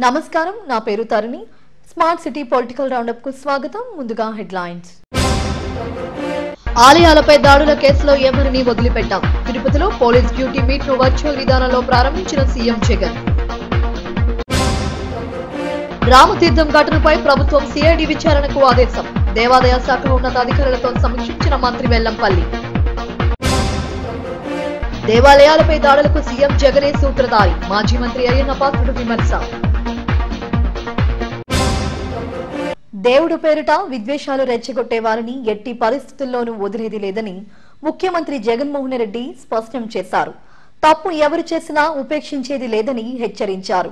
నమస్కారం, నా పేరు తరుణి. స్మార్ట్ సిటీ పొలిటికల్ రౌండప్ కు స్వాగతం. ముందుగా హెడ్లైన్స్. ఆలయాలపై దాడుల కేసులో ఎవరిని వదిలిపెట్టాం. తిరుపతిలో పోలీస్ డ్యూటీ మీట్ ను వర్చువల్ విధానంలో ప్రారంభించిన సీఎం జగన్. రామతీర్థం ఘటనపై ప్రభుత్వం సిఐడి విచారణకు ఆదేశం. దేవాదాయ శాఖ ఉన్నతాధికారులతో సమీక్షించిన మంత్రి వెల్లంపల్లి. దేవాలయాలపై దాడులకు సీఎం జగనే సూత్రధారి. మాజీ మంత్రి అయ్యన్న పాత్రుడు విమర్శ. దేవుడు పేరిట విద్వేషాలు రెచ్చగొట్టే వారిని ఎట్టి పరిస్థితుల్లోనూ వదిలేది లేదని ముఖ్యమంత్రి జగన్మోహన్ రెడ్డి స్పష్టం చేశారు. తప్పు ఎవరు చేసినా ఉపేక్షించేది లేదని హెచ్చరించారు.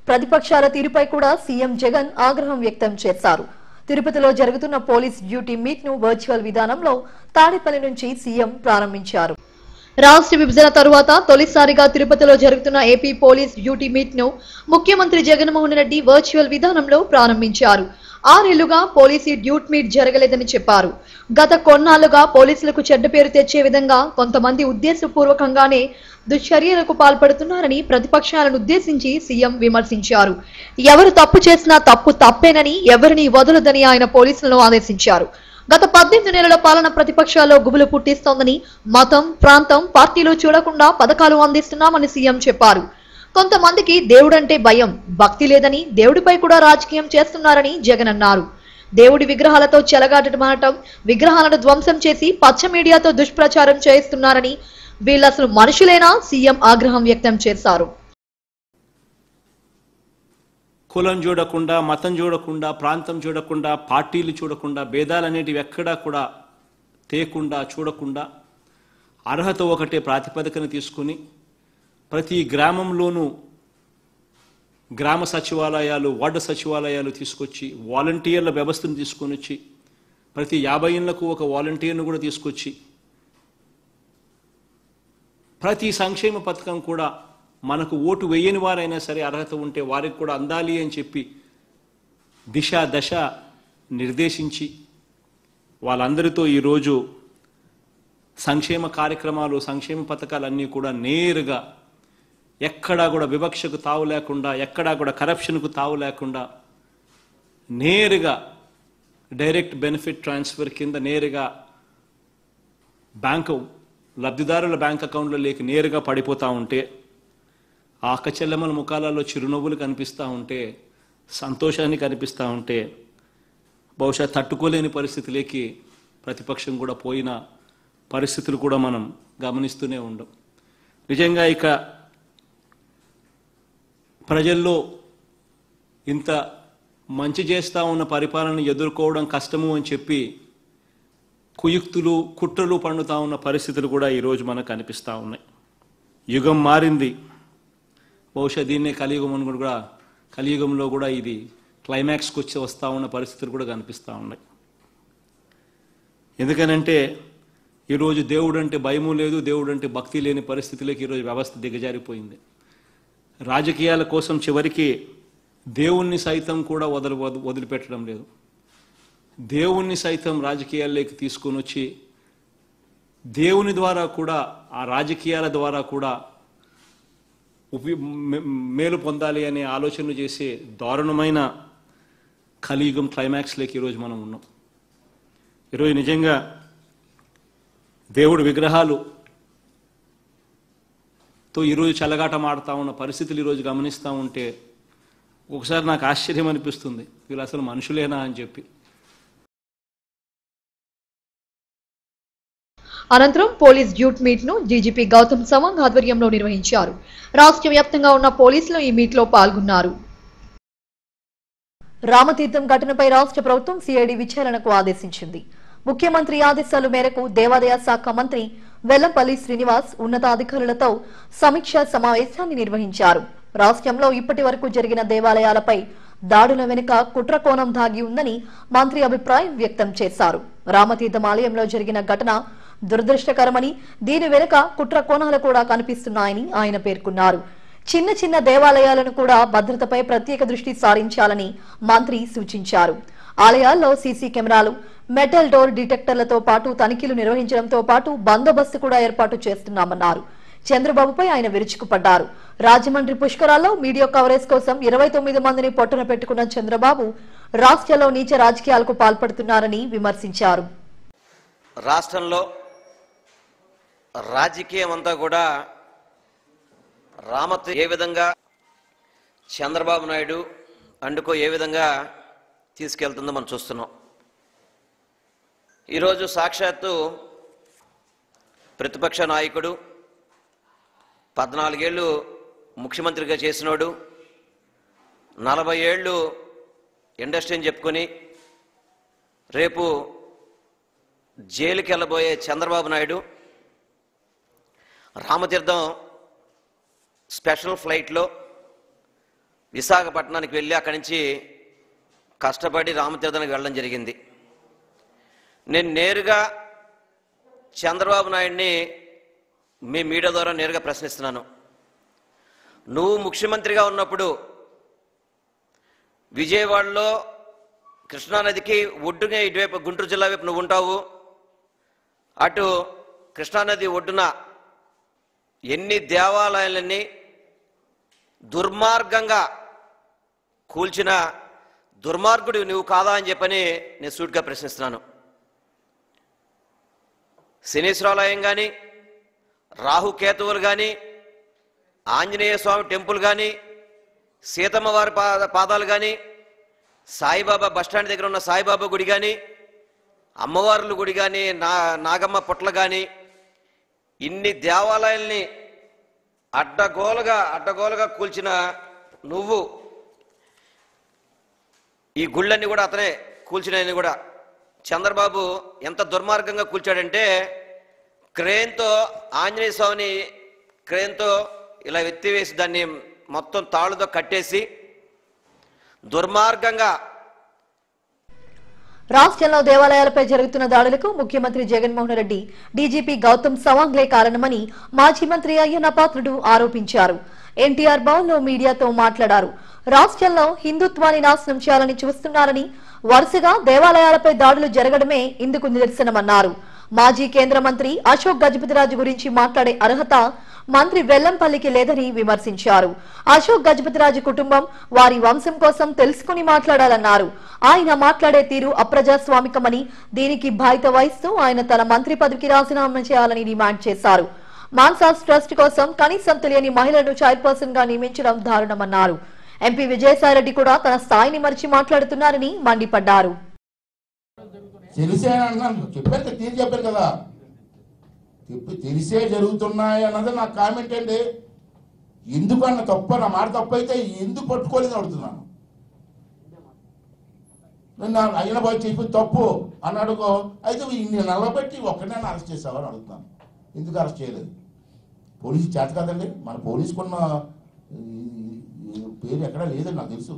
ప్రతిపక్షాల తీరుపై కూడా సీఎం జగన్ ఆగ్రహం వ్యక్తం చేశారు. తిరుపతిలో జరుగుతున్న పోలీస్ డ్యూటీ మీట్ ను వర్చువల్ విధానంలో తాడేపల్లి నుంచి సీఎం ప్రారంభించారు. రాష్ట్ర విభజన తరువాత తొలిసారిగా తిరుపతిలో జరుగుతున్న ఏపీ పోలీస్ డ్యూటీ మీట్ ను ముఖ్యమంత్రి జగన్మోహన్ రెడ్డి వర్చువల్ విధానంలో ప్రారంభించారు. 6 ఏళ్లుగా పోలీసు డ్యూటీ మీట్ జరగలేదని చెప్పారు. గత కొన్నాళ్లుగా పోలీసులకు చెడ్డ పేరు తెచ్చే విధంగా కొంతమంది ఉద్దేశపూర్వకంగానే దుశ్చర్యలకు పాల్పడుతున్నారని ప్రతిపక్షాలను ఉద్దేశించి సీఎం విమర్శించారు. ఎవరు తప్పు చేసినా తప్పు తప్పేనని, ఎవరిని వదలదని ఆయన పోలీసులను ఆదేశించారు. గత 18 నెలల పాలన ప్రతిపక్షాల్లో గుబులు పుట్టిస్తోందని, మతం, ప్రాంతం, పార్టీలు చూడకుండా పథకాలు అందిస్తున్నామని సీఎం చెప్పారు. కొంతమందికి దేవుడంటే భయం, భక్తి లేదని దేవుడిపై కూడా రాజకీయం చేస్తున్నారని జగన్ అన్నారు. దేవుడి విగ్రహాలతో చెలగాటమాడటం, విగ్రహాలను ధ్వంసం చేసి పచ్చ మీడియాతో దుష్ప్రచారం చేస్తున్నారని, వీళ్ళసలు మనుషులేనా? సీఎం ఆగ్రహం వ్యక్తం చేశారు. కులం చూడకుండా, మతం చూడకుండా, ప్రాంతం చూడకుండా, పార్టీలు చూడకుండా, భేదాలనేటివి ఎక్కడా కూడా తేకుండా చూడకుండా అర్హత ఒకటే ప్రాతిపదికన తీసుకుని ప్రతి గ్రామంలోనూ గ్రామ సచివాలయాలు, వార్డు సచివాలయాలు తీసుకొచ్చి వాలంటీర్ల వ్యవస్థను తీసుకొని వచ్చి ప్రతి 50 ఇళ్లకు ఒక వాలంటీర్ను కూడా తీసుకొచ్చి ప్రతి సంక్షేమ పథకం కూడా మనకు ఓటు వేయని వారైనా సరే అర్హత ఉంటే వారికి కూడా అందాలి అని చెప్పి దిశ దశ నిర్దేశించి వాళ్ళందరితో ఈరోజు సంక్షేమ కార్యక్రమాలు, సంక్షేమ పథకాలన్నీ కూడా నేరుగా ఎక్కడా కూడా వివక్షకు తావు లేకుండా, ఎక్కడా కూడా కరప్షన్కు తావు లేకుండా నేరుగా డైరెక్ట్ బెనిఫిట్ ట్రాన్స్ఫర్ కింద నేరుగా బ్యాంకు లబ్ధిదారుల బ్యాంక్ అకౌంట్లో లేక నేరుగా పడిపోతూ ఉంటే ఆ అక్కచెల్లెమ్మల ముఖాలలో చిరునవ్వులు కనిపిస్తూ ఉంటే, సంతోషాన్ని కనిపిస్తూ ఉంటే బహుశా తట్టుకోలేని పరిస్థితిలోకి ప్రతిపక్షం కూడా పోయిన పరిస్థితులు కూడా మనం గమనిస్తూనే ఉండం. నిజంగా ఇక ప్రజల్లో ఇంత మంచి చేస్తూ ఉన్న పరిపాలన ఎదుర్కోవడం కష్టము అని చెప్పి కుయుక్తులు, కుట్రలు పండుతూ ఉన్న పరిస్థితులు కూడా ఈరోజు మనకు కనిపిస్తూ ఉన్నాయి. యుగం మారింది. బహుశా దీన్నే కలియుగం అని కూడా, కలియుగంలో కూడా ఇది క్లైమాక్స్కి వచ్చి వస్తూ ఉన్న పరిస్థితులు కూడా కనిపిస్తూ ఉన్నాయి. ఎందుకనంటే ఈరోజు దేవుడు అంటే భయము లేదు, దేవుడు అంటే భక్తి లేని పరిస్థితులకి ఈరోజు వ్యవస్థ దిగజారిపోయింది. రాజకీయాల కోసం చివరికి దేవుణ్ణి సైతం కూడా వదిలిపెట్టడం లేదు. దేవుణ్ణి సైతం రాజకీయాల్లోకి తీసుకొని వచ్చి దేవుని ద్వారా కూడా, ఆ రాజకీయాల ద్వారా కూడా మేలు పొందాలి అనే ఆలోచనలు చేసే దారుణమైన కలియుగం క్లైమాక్స్లోకి ఈరోజు మనం ఉన్నాం. ఈరోజు నిజంగా దేవుడి విగ్రహాలుతో ఈరోజు చెలగాటం ఆడుతూ ఉన్న పరిస్థితులు ఈరోజు గమనిస్తూ ఉంటే ఒకసారి నాకు ఆశ్చర్యం అనిపిస్తుంది, వీళ్ళు అసలు మనుషులేనా అని చెప్పి. అనంతరం పోలీస్ డ్యూటీ మీట్ ను డీజీపీ గౌతమ్ సవాంగ్ ఆధ్వర్యంలో నిర్వహించారు. రాష్ట్ర వ్యాప్తంగా ఉన్న పోలీసులు ఈ మీట్ లో పాల్గొన్నారు. రామతీర్థం ఘటనపై రాష్ట్ర ప్రభుత్వం సిఐడి విచారణకు ఆదేశించింది. ముఖ్యమంత్రి ఆదేశాల మేరకు దేవాదాయ శాఖ మంత్రి వెల్లంపల్లి శ్రీనివాస్ ఉన్నతాధికారులతో సమీక్ష సమావేశాన్ని నిర్వహించారు. రాష్ట్రంలో ఇప్పటి వరకు జరిగిన దేవాలయాలపై దాడుల వెనుక కుట్ర కోణం దాగి ఉందని మంత్రి అభిప్రాయం వ్యక్తం చేశారు. రామతీర్థం ఆలయంలో జరిగిన ఘటన దురదృష్టకరమని, దీని వెనుక కుట్ర కోణాలు కూడా కనిపిస్తున్నాయని ఆయన పేర్కొన్నారు. చిన్న చిన్న దేవాలయాలను కూడా భద్రతపై ప్రత్యేక దృష్టి సారించాలని మంత్రి సూచించారు. ఆలయాల్లో సీసీ కెమెరాలు, మెటల్ డోర్ డిటెక్టర్లతో పాటు తనిఖీలు నిర్వహించడంతో పాటు బందోబస్తు కూడా ఏర్పాటు చేస్తున్నామన్నారు. చంద్రబాబుపై ఆయన విరుచుకుపడ్డారు. రాజమండ్రి పుష్కరాల్లో మీడియా కవరేజ్ కోసం 29 మందిని పొట్టన పెట్టుకున్న చంద్రబాబు రాష్ట్రంలో నీచ రాజకీయాలకు పాల్పడుతున్నారని విమర్శించారు. రాష్ట్రంలో రాజకీయం అంతా కూడా రామత్ ఏ విధంగా చంద్రబాబు నాయుడు అండుకో ఏ విధంగా తీసుకెళ్తుందో మనం చూస్తున్నాం. ఈరోజు సాక్షాత్తు ప్రతిపక్ష నాయకుడు 14 ఏళ్ళు ముఖ్యమంత్రిగా చేసినోడు 40 ఏళ్ళు ఇండస్ట్రీని చెప్పుకొని రేపు జైలుకి వెళ్ళబోయే చంద్రబాబు నాయుడు రామతీర్థం స్పెషల్ ఫ్లైట్లో విశాఖపట్నానికి వెళ్ళి అక్కడి నుంచి కష్టపడి రామతీర్థానికి వెళ్ళడం జరిగింది. నేను నేరుగా చంద్రబాబు నాయుడిని మీ మీడియా ద్వారా నేరుగా ప్రశ్నిస్తున్నాను. నువ్వు ముఖ్యమంత్రిగా ఉన్నప్పుడు విజయవాడలో కృష్ణానదికి ఒడ్డునే ఇటువైపు గుంటూరు జిల్లా వైపు నువ్వు ఉంటావు. అటు కృష్ణానది ఒడ్డున ఎన్ని దేవాలయాలన్నీ దుర్మార్గంగా కూల్చిన దుర్మార్గుడు నువ్వు కాదా అని చెప్పని నేను సూటిగా ప్రశ్నిస్తున్నాను. శనీశ్వరాలయం కానీ, రాహుకేతువులు కానీ, ఆంజనేయ స్వామి టెంపుల్ కానీ, సీతమ్మ వారి పాదాలు కానీ, సాయిబాబా బస్టాండ్ దగ్గర ఉన్న సాయిబాబా గుడి కానీ, అమ్మవార్ల గుడి కానీ, నాగమ్మ పుట్ల కానీ, ఇన్ని దేవాలయాల్ని అడ్డగోలుగా కూల్చిన నువ్వు ఈ గుళ్ళన్నీ కూడా అతనే కూల్చినవి కూడా చంద్రబాబు ఎంత దుర్మార్గంగా కూల్చాడంటే క్రేన్తో ఆంజనేయ స్వామిని క్రేన్తో ఇలా ఎత్తివేసి దాన్ని మొత్తం తాళ్ళతో కట్టేసి దుర్మార్గంగా. రాష్ట్రంలో దేవాలయాలపై జరుగుతున్న దాడులకు ముఖ్యమంత్రి జగన్మోహన్ రెడ్డి, డీజీపీ గౌతమ్ సవాంగ్లే కారణమని మాజీ మంత్రి అయ్యన్న పాత్రుడు ఆరోపించారు. ఎన్టీఆర్ భవన్ లో మీడియాతో మాట్లాడారు. రాష్ట్రంలో హిందుత్వాన్ని నాశనం చేయాలని చూస్తున్నారని, వరుసగా దేవాలయాలపై దాడులు జరగడమే ఇందుకు నిదర్శనమన్నారు. మాజీ కేంద్ర మంత్రి అశోక్ గజపతిరాజు గురించి మాట్లాడే అర్హత మంత్రి వెల్లంపల్లికి లేదని విమర్శించారు. అశోక్ గజపతిరాజు కుటుంబం, వారి వంశం కోసం తెలుసుకుని మాట్లాడాలన్నారు. ఆయన మాట్లాడే తీరు అప్రజాస్వామికమని, దీనికి బాధ్యత వహిస్తూ ఆయన తన మంత్రి పదవికి రాజీనామా చేయాలని డిమాండ్ చేశారు. మాన్సాస్ ట్రస్ట్ కోసం కనీసం తెలియని మహిళను చైర్పర్సన్ గా నియమించడం దారుణమన్నారు. ఎంపీ విజయసాయిరెడ్డి కూడా తన స్థాయిని మరిచి మాట్లాడుతున్నారని మండిపడ్డారు. చెప్పారు కదా, తెలిసే జరుగుతున్నాయి అన్నది నా కామెంట్ అండి. ఎందుకన్న తప్పు, నా మాట తప్పు అయితే ఎందుకు పట్టుకోలేదు అడుగుతున్నాను. నేను అయిన బాగా చెప్పి తప్పు అని అడుగు అయితే ఇన్ని నల్లబెట్టి ఒక్కనే అరెస్ట్ చేసావని అడుగుతున్నాను. ఎందుకు అరెస్ట్ చేయలేదు? పోలీసు చేత కదండి, మన పోలీసుకున్న పేరు ఎక్కడా లేదని నాకు తెలుసు.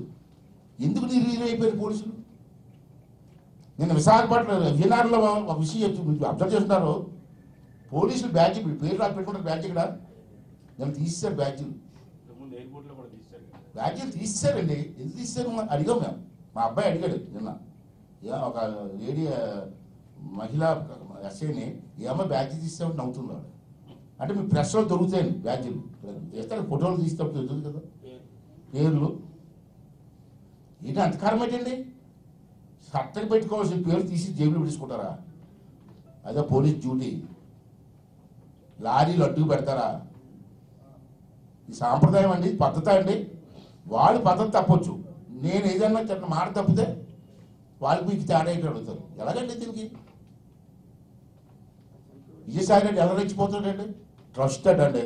ఎందుకు అయిపోయారు పోలీసులు? నేను విశాఖపట్నం విజయనగరంలో ఒక విషయం అబ్జర్వ్ చేస్తున్నారు. పోలీసులు బ్యాడ్జీ పేరు రాసి పెట్టుకుంటారు. బ్యాడ్జీ ఇక్కడ నేను తీసేశారు. బ్యాడ్జీలు తీసేశారండి. ఎందుకు తీసేశారు అడిగాం మేము. మా అబ్బాయి అడిగాడు నిన్న, ఒక లేడీ మహిళా ఎస్ఐని ఏమో బ్యాడ్జీ తీసేమని నవ్వుతున్నాడు. అంటే మీ ప్రెస్లో దొరుకుతాయండి బ్యాడ్జీలు, చేస్తారు ఫోటోలు తీసేటప్పుడు దొరుకుతుంది కదా పేర్లు. ఏంటి అంతకారం ఏంటండి? చట్టం పెట్టుకోవాల్సిన పేరు తీసి జేబులో పెట్టుకుంటారా? అదే పోలీస్ డ్యూటీ. లారీలు అడ్డుకు పెడతారా? ఈ సాంప్రదాయం అండి, పద్ధతి అండి. వాళ్ళు పద్ధతి తప్పొచ్చు, నేను ఏదన్నా చిన్న మాట తప్పితే వాళ్ళు మీకు తేడా ఏంటి అడుగుతారు. ఎలాగండి దీనికి? విజయసాయిరెడ్డి ఎలా రెచ్చిపోతాడండి? ట్రస్టెడ్ అండి,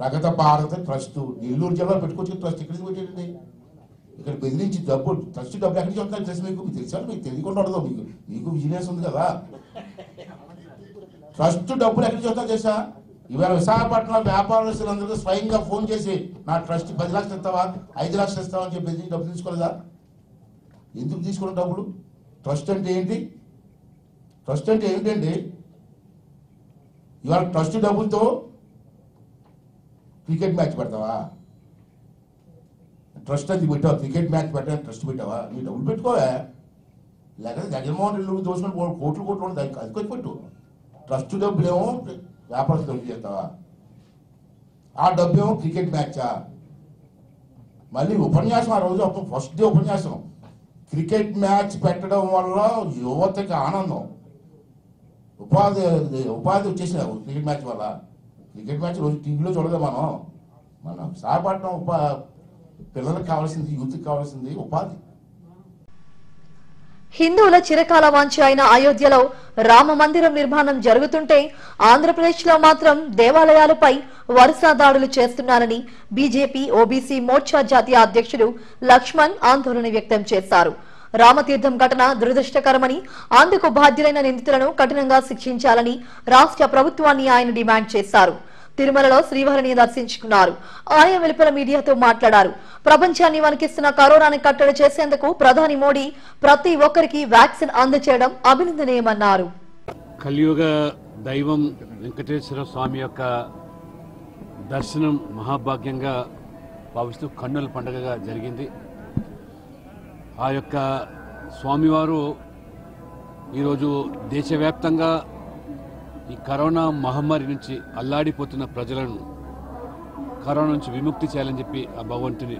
ప్రగత భారత ట్రస్ట్. నెల్లూరు జిల్లా పెట్టుకొచ్చి ట్రస్ట్ ఇక్కడికి పెట్టాడండి. ఇక్కడ బెదిరించి డబ్బు, ట్రస్ట్ డబ్బు ఎక్కడికి వస్తాను తెలుసు మీకు తెలుసా? మీకు తెలియకుండా ఉండదు. మీకు బిజినెస్ ఉంది కదా. ట్రస్ట్ డబ్బులు ఎక్కడికి వస్తా చేసా? ఇవాళ విశాఖపట్నంలో వ్యాపారస్తులందరికీ స్వయంగా ఫోన్ చేసి నా ట్రస్ట్ 10 లక్షలు ఇస్తావా, 5 లక్షలు ఇస్తావా అని చెప్పి డబ్బులు తీసుకోలేదా? ఎందుకు తీసుకున్న డబ్బులు? ట్రస్ట్ అంటే ఏంటి? ట్రస్ట్ అంటే ఏంటండి? ఇవాళ ట్రస్ట్ డబ్బులతో క్రికెట్ మ్యాచ్ పెడతావా? ట్రస్ట్ అది పెట్టావా? క్రికెట్ మ్యాచ్ పెట్టాలని ట్రస్ట్ పెట్టావా? నీ డబ్బులు పెట్టుకోవా? లేకపోతే జగన్మోహన్ రెడ్డి దోసుకొని కోట్లు దానికి అది కొట్టి పెట్టు. ట్రస్ట్ డబ్బులేమో వ్యాపారస్తులకు చేస్తావా? ఆ డబ్బేమో క్రికెట్ మ్యాచా? మళ్ళీ ఉపన్యాసం ఆ రోజు ఫస్ట్ డే ఉపన్యాసం, క్రికెట్ మ్యాచ్ పెట్టడం వల్ల యువతకి ఆనందం, ఉపాధి వచ్చేసిన క్రికెట్ మ్యాచ్ వల్ల. క్రికెట్ మ్యాచ్ రోజు టీవీలో చూడలే మనం విశాఖపట్నం పిల్లలకు కావాల్సింది, యూత్కి కావాల్సింది ఉపాధి. హిందువుల చిరకాల వాంఛ అయిన అయోధ్యలో రామ మందిరం నిర్మాణం జరుగుతుంటే ఆంధ్రప్రదేశ్ లో మాత్రం దేవాలయాలపై వరుస దాడులు చేస్తున్నారని బీజేపీ ఓబీసీ మోర్చా జాతీయ అధ్యక్షుడు లక్ష్మణ్ ఆందోళన వ్యక్తం చేశారు. రామతీర్థం ఘటన దురదృష్టకరమని, అందుకు బాధ్యులైన నిందితులను కఠినంగా శిక్షించాలని రాష్ట్ర ప్రభుత్వాన్ని ఆయన డిమాండ్ చేశారు. తిరుమలలో శ్రీవారిని దర్శించుకున్నారు. ఆయన వెలుపల మీడియాతో మాట్లాడారు. ప్రపంచాన్ని వణికిస్తున్న కరోనాని కట్టడి చేసేందుకు ప్రధాని మోడీ ప్రతి ఒక్కరికి వ్యాక్సిన్ అందజేయడం అభినందనీయమన్నారు. కలియుగ దైవం వెంకటేశ్వర స్వామి యొక్క దర్శనం మహాభాగ్యంగా భావిస్తూ కన్నుల పండుగగా జరిగింది. ఆ యొక్క స్వామివారు ఈరోజు దేశవ్యాప్తంగా ఈ కరోనా మహమ్మారి నుంచి అల్లాడిపోతున్న ప్రజలను కరోనా నుంచి విముక్తి చేయాలని చెప్పి ఆ భగవంతుని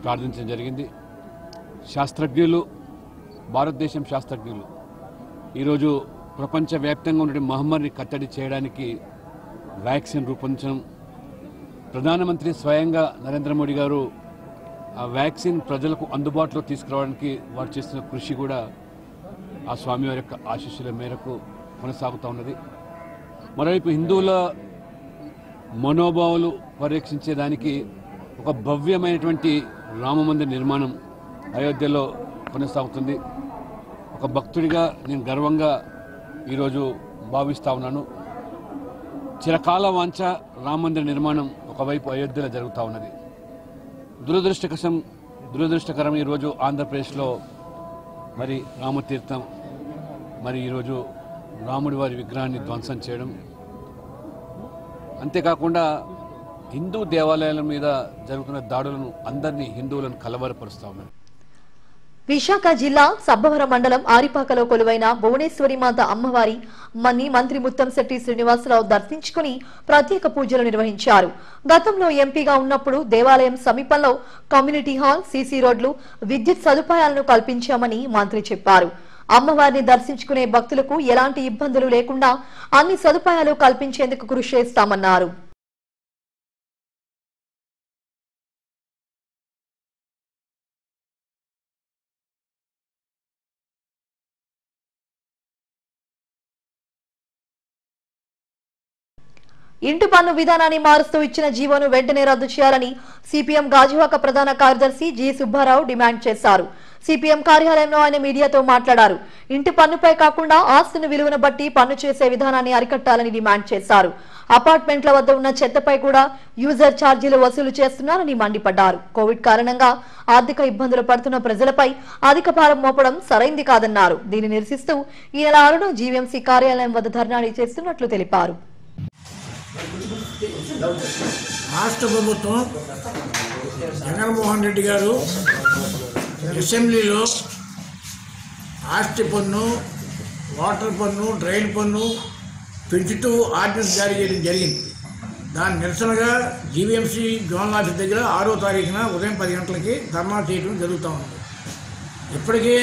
ప్రార్థించడం జరిగింది. శాస్త్రజ్ఞులు, భారతదేశం శాస్త్రజ్ఞులు ఈరోజు ప్రపంచవ్యాప్తంగా ఉన్న మహమ్మారిని కట్టడి చేయడానికి వ్యాక్సిన్ రూపొందించడం, ప్రధానమంత్రి స్వయంగా నరేంద్ర మోడీ గారు ఆ వ్యాక్సిన్ ప్రజలకు అందుబాటులో తీసుకురావడానికి వారు చేస్తున్న కృషి కూడా ఆ స్వామివారి యొక్క ఆశీస్సుల మేరకు కొనసాగుతూ ఉన్నది. మరోవైపు హిందువుల మనోభావాలు పరిరక్షించేదానికి ఒక భవ్యమైనటువంటి రామమందిర నిర్మాణం అయోధ్యలో కొనసాగుతుంది. ఒక భక్తుడిగా నేను గర్వంగా ఈరోజు భావిస్తూ ఉన్నాను. చిరకాల వాంఛ రామమందిర నిర్మాణం ఒకవైపు అయోధ్యలో జరుగుతూ ఉన్నది. దురదృష్టకరం ఈరోజు ఆంధ్రప్రదేశ్లో మరి రామతీర్థం మరి ఈరోజు రాముడి వారి విగ్రహాన్ని ధ్వంసం చేయడం, అంతేకాకుండా హిందూ దేవాలయాల మీద జరుగుతున్న దాడులను అందరినీ హిందువులను కలవరపరుస్తా ఉన్నారు. విశాఖ జిల్లా సబ్బవరం మండలం ఆరిపాకలో కొలువైన భువనేశ్వరి మాత అమ్మవారి మంత్రి ముత్తంశెట్టి శ్రీనివాసరావు దర్శించుకుని ప్రత్యేక పూజలు నిర్వహించారు. గతంలో ఎంపీగా ఉన్నప్పుడు దేవాలయం సమీపంలో కమ్యూనిటీ హాల్, సీసీ రోడ్లు, విద్యుత్ సదుపాయాలను కల్పించామని మంత్రి చెప్పారు. అమ్మవారిని దర్శించుకునే భక్తులకు ఎలాంటి ఇబ్బందులు లేకుండా అన్ని సదుపాయాలు కల్పించేందుకు కృషి చేస్తామన్నారు. ఇంటి పన్ను విధానాన్ని మారుస్తూ ఇచ్చిన జీవోను వెంటనే రద్దు చేయాలని సిపిఎం గాజువాక ప్రధాన కార్యదర్శి జి సుబ్బారావు డిమాండ్ చేశారు. సిపిఎం కార్యాలయంలో ఆయన మీడియాతో మాట్లాడారు. ఇంటి పన్నుపై కాకుండా ఆస్తుల విలువను బట్టి పన్ను చేసే విధానాన్ని అరికట్టాలని డిమాండ్ చేశారు. అపార్ట్మెంట్ల వద్ద ఉన్న చెత్తపై కూడా యూజర్ ఛార్జీలు వసూలు చేస్తున్నారని మండిపడ్డారు. కోవిడ్ కారణంగా ఆర్థిక ఇబ్బందులు పడుతున్న ప్రజలపై అధిక భారం మోపడం సరైంది కాదన్నారు. దీన్ని నిరసిస్తూ ఈ నెల 6న జీవీఎంసీ కార్యాలయం వద్ద ధర్నా చేస్తున్నట్లు తెలిపారు. రాష్ట్ర ప్రభుత్వం జగన్మోహన్ రెడ్డి గారు అసెంబ్లీలో ఆస్తి పన్ను, వాటర్ పన్ను, డ్రైన్ పన్ను పెంచుతూ ఆర్డినెన్స్ జారీ చేయడం జరిగింది. దాని నిరసనగా జీవీఎంసీ జోనల్ ఆఫీస్ దగ్గర 6వ తారీఖున ఉదయం 10 గంటలకి ధర్నా చేయడం జరుగుతూ ఉంది. ఇప్పటికే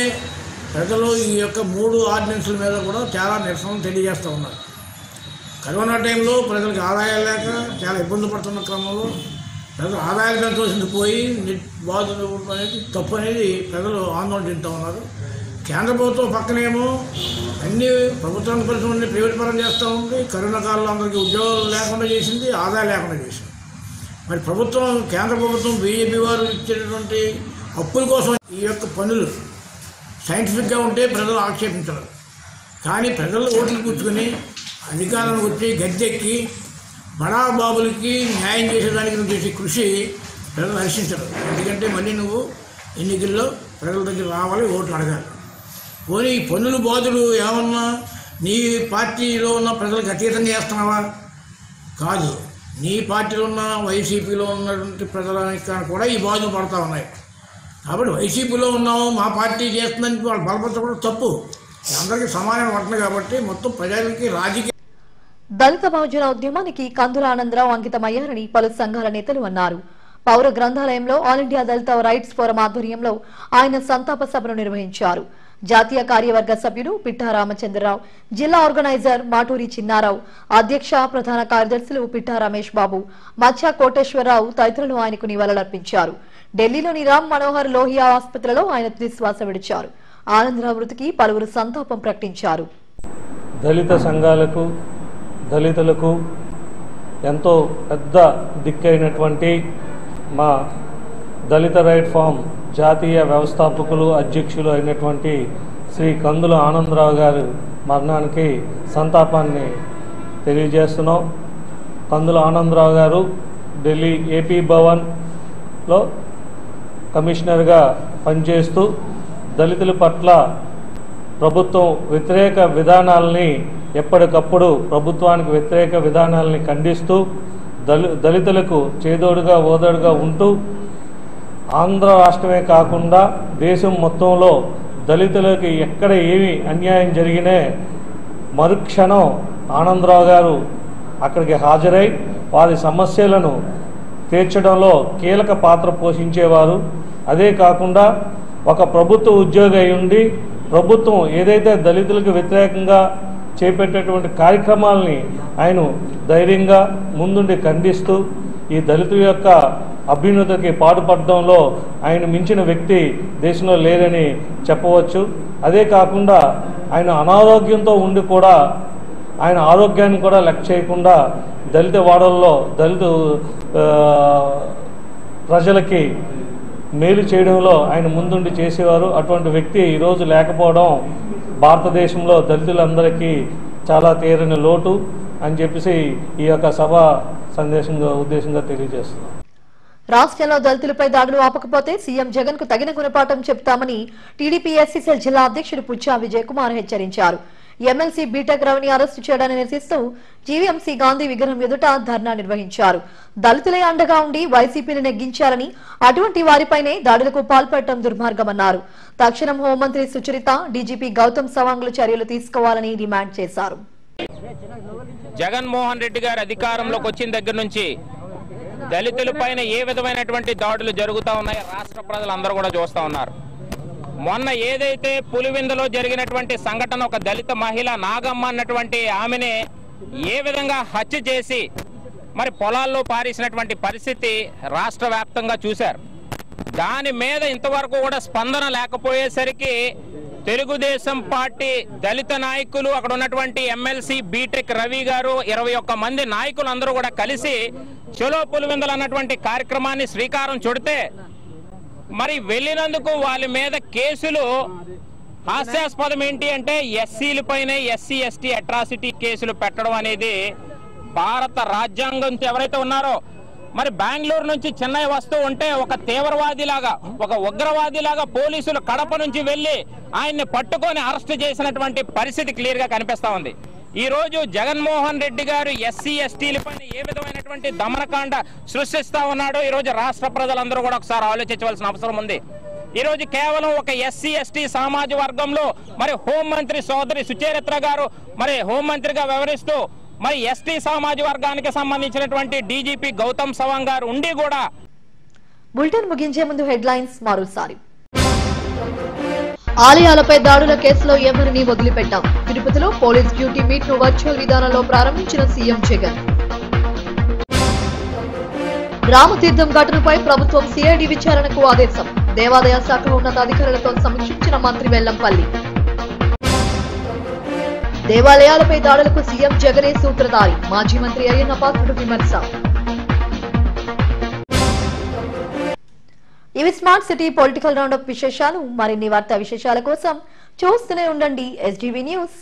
ప్రజలు ఈ యొక్క 3 ఆర్డినెన్స్ల మీద కూడా చాలా నిరసనలు తెలియజేస్తూ ఉన్నారు. కరోనా టైంలో ప్రజలకు ఆదాయాలు లేక చాలా ఇబ్బంది పడుతున్న క్రమంలో ప్రజలు ఆదాయాలు సంతోషించి పోయి బాధలు అనేది తప్పు అనేది ప్రజలు ఆందోళన చెందుతూ ఉన్నారు. కేంద్ర ప్రభుత్వం పక్కనేమో అన్ని ప్రభుత్వానికి పరిశ్రమని ప్రైవేట్ పరం చేస్తూ ఉంది. కరోనా కాలంలో అందరికీ ఉద్యోగాలు లేకుండా చేసింది, ఆదాయం లేకుండా చేసింది. మరి ప్రభుత్వం, కేంద్ర ప్రభుత్వం, బీజేపీ వారు ఇచ్చేటటువంటి అప్పుల కోసం ఈ యొక్క పనులు సైంటిఫిక్గా ఉంటే ప్రజలు ఆక్షేపించరు. కానీ ప్రజలు ఓట్లు కూర్చుకొని అధికారానికి వచ్చి గద్దెక్కి బడాబాబులకి న్యాయం చేసేదానికి నువ్వు చేసే కృషి ప్రజలు హర్షించరు. ఎందుకంటే మళ్ళీ నువ్వు ఎన్నికల్లో ప్రజల దగ్గర రావాలి, ఓట్లు అడగాలి. పోనీ ఈ పన్నులు బాధలు ఏమన్నా నీ పార్టీలో ఉన్న ప్రజలకు అతీతంగా చేస్తున్నావా? కాదు, నీ పార్టీలో ఉన్న వైసీపీలో ఉన్నటువంటి ప్రజలకు కూడా ఈ బాధలు పడుతూ ఉన్నాయి. కాబట్టి వైసీపీలో ఉన్నాము, మా పార్టీ చేస్తుందని వాళ్ళు బలపరచడం తప్పు. అందరికీ సమానం పడుతుంది. కాబట్టి మొత్తం ప్రజలకి రాజకీయ దళిత బహుజన ఉద్యమానికి కందుల ఆనందరావు అంకితమయ్యారని పలు సంఘాల నేతలు అన్నారు. పౌర గ్రంథాలయంలో ఆల్ ఇండియా దళిత రైట్స్ ఫోరం ఆధ్వర్యంలో ఆయన సంతాప సభను నిర్వహించారు. జాతీయ కార్యవర్గ సభ్యులు పిట్టా రామచంద్రరావు, జిల్లా ఆర్గనైజర్ మాటూరి చిన్నారావు, అధ్యక్ష ప్రధాన కార్యదర్శులు పిట్టా రమేష్ బాబు, మచ్చా కోటేశ్వరరావు తదితరులు ఆయనకు నివాళులర్పించారు. ఢిల్లీలోని రామ్ మనోహర్ లోహియా ఆసుపత్రిలో ఆయన తుదిశ్వాస విడిచారు. ఆనందరావు మృతికి పలువురు సంతాపం ప్రకటించారు. దళిత సంఘాలకు, దళితులకు ఎంతో పెద్ద దిక్కైనటువంటి మా దళిత రైట్ ఫామ్ జాతీయ వ్యవస్థాపకులు, అధ్యక్షులు అయినటువంటి శ్రీ కందుల ఆనందరావు గారు మరణానికి సంతాపాన్ని తెలియజేస్తున్నాం. కందుల ఆనందరావు గారు ఢిల్లీ ఏపీ భవన్లో కమిషనర్గా పనిచేస్తూ దళితుల పట్ల ప్రభుత్వం వ్యతిరేక విధానాలని ఎప్పటికప్పుడు ప్రభుత్వానికి వ్యతిరేక విధానాలని ఖండిస్తూ దళితులకు చేదోడుగా ఓదోడుగా ఉంటూ ఆంధ్ర రాష్ట్రమే కాకుండా దేశం మొత్తంలో దళితులకి ఎక్కడ ఏమి అన్యాయం జరిగినా మరుక్షణం ఆనందరావు గారు అక్కడికి హాజరై వారి సమస్యలను తీర్చడంలో కీలక పాత్ర పోషించేవారు. అదే కాకుండా ఒక ప్రభుత్వ ఉద్యోగి అయి ఉండి ప్రభుత్వం ఏదైతే దళితులకు వ్యతిరేకంగా చేపట్టేటువంటి కార్యక్రమాలని ఆయన ధైర్యంగా ముందుండి ఖండిస్తూ ఈ దళితుల యొక్క అభ్యున్నతికి పాటుపడడంలో ఆయన మించిన వ్యక్తి దేశంలో లేరని చెప్పవచ్చు. అదే కాకుండా ఆయన అనారోగ్యంతో ఉండి కూడా ఆయన ఆరోగ్యాన్ని కూడా లెక్క చేయకుండా దళిత వాడల్లో దళిత ప్రజలకి మేలు చేయడంలో ఆయన ముందుండి చేసేవారు. అటువంటి వ్యక్తి ఈరోజు లేకపోవడం భారతదేశంలో దళితులందరికీ చాలా తీరని లోటు అని చెప్పేసి ఈ యొక్క సభ ఉద్దేశంగా తెలియజేస్తున్నాం. రాష్ట్రంలో దళితులపై దాడులు ఆపకపోతే సీఎం జగన్ కు తగిన గుణపాఠం చెప్తామని టీడీపీ ఎస్సీసీఎల్ జిల్లా అధ్యక్షుడు పుచ్చా విజయ్ కుమార్ హెచ్చరించారు. ఎమ్మెల్సీ బీటెక్ రవిని అరెస్టు చేయడాన్ని నిరసిస్తూ జీవీఎంసీ గాంధీ విగ్రహం ఎదుట ధర్నా నిర్వహించారు. దళితులే అండగా ఉండి వైసీపీని నెగ్గించారని, అటువంటి వారిపైనే దాడులకు పాల్పడటం దుర్మార్గమన్నారు. తక్షణం హోంమంత్రి సుచరిత, డీజీపీ గౌతమ్ సవాంగ్లు చర్యలు తీసుకోవాలని డిమాండ్ చేశారు. జగన్మోహన్ రెడ్డి గారు అధికారంలోకి వచ్చిన దగ్గర నుంచి దళితులపైన ఏ విధమైనటువంటి దాడులు జరుగుతూ ఉన్నాయో రాష్ట్ర ప్రజలందరూ కూడా చూస్తూ ఉన్నారు. మొన్న ఏదైతే పులివిందలో జరిగినటువంటి సంఘటన, ఒక దళిత మహిళ నాగమ్మ అన్నటువంటి ఆమెని ఏ విధంగా హత్య చేసి మరి పొలాల్లో పారేసినటువంటి పరిస్థితి రాష్ట్ర వ్యాప్తంగా చూశారు. దాని మీద ఇంతవరకు కూడా స్పందన లేకపోయేసరికి తెలుగుదేశం పార్టీ దళిత నాయకులు, అక్కడ ఉన్నటువంటి ఎమ్మెల్సీ బీటెక్ రవి గారు 21 మంది నాయకులు అందరూ కూడా కలిసి చలో పులివిందలు అన్నటువంటి కార్యక్రమాన్ని శ్రీకారం చుడితే మరి వెళ్ళినందుకు వాళ్ళ మీద కేసులు హాస్యాస్పదం ఏంటి అంటే ఎస్సీలపైనే ఎస్సీ ఎస్టీ అట్రాసిటీ కేసులు పెట్టడం అనేది భారత రాజ్యాంగం ఎవరైతే ఉన్నారో మరి బెంగళూరు నుంచి చెన్నై వస్తూ ఉంటే ఒక తీవ్రవాదిలాగా, ఒక ఉగ్రవాదిలాగా పోలీసులు కడప నుంచి వెళ్లి ఆయన్ని పట్టుకొని అరెస్ట్ చేసినటువంటి పరిస్థితి క్లియర్ గా కనిపిస్తా ఉంది. ఈ రోజు జగన్మోహన్ రెడ్డి గారు ఎస్సీ ఎస్టీలపైన ఏ విధమైనటువంటి దమనకాండ సృష్టిస్తా ఉన్నాడో ఈ రోజు రాష్ట్ర ప్రజలందరూ కూడా ఒకసారి ఆలోచించవలసిన అవసరం ఉంది. ఈ రోజు కేవలం ఒక ఎస్సీ ఎస్టీ సామాజిక వర్గంలో మరి హోంమంత్రి సోదరి సుచరిత్ర గారు మరి హోంమంత్రిగా వ్యవహరిస్తూ మరి ఎస్టీ సామాజిక వర్గానికి సంబంధించినటువంటి డీజీపీ గౌతమ్ సవాంగ్ గారు ఉండి కూడా. బులెటిన్ ముగించే ముందు హెడ్లైన్స్ మరోసారి. ఆలయాలపై దాడుల కేసులో ఎవరిని వదిలిపెట్టాం. తిరుపతిలో పోలీస్ డ్యూటీ మీట్ ను వర్చువల్ విధానంలో ప్రారంభించిన సీఎం జగన్. రామతీర్థం ఘటనపై ప్రభుత్వం సిఐడి విచారణకు ఆదేశం. దేవాదాయ శాఖ ఉన్నతాధికారులతో సమీక్షించిన మంత్రి వెల్లంపల్లి. దేవాలయాలపై దాడులకు సీఎం జగనే సూత్రధారి. మాజీ మంత్రి అయ్యన్న పాత్రుడు విమర్శ. ఇవి స్మార్ట్ సిటీ పొలిటికల్ రౌండప్ విశేషాలు. మరిన్ని వార్తా విశేషాల కోసం చూస్తూనే ఉండండి SGV న్యూస్.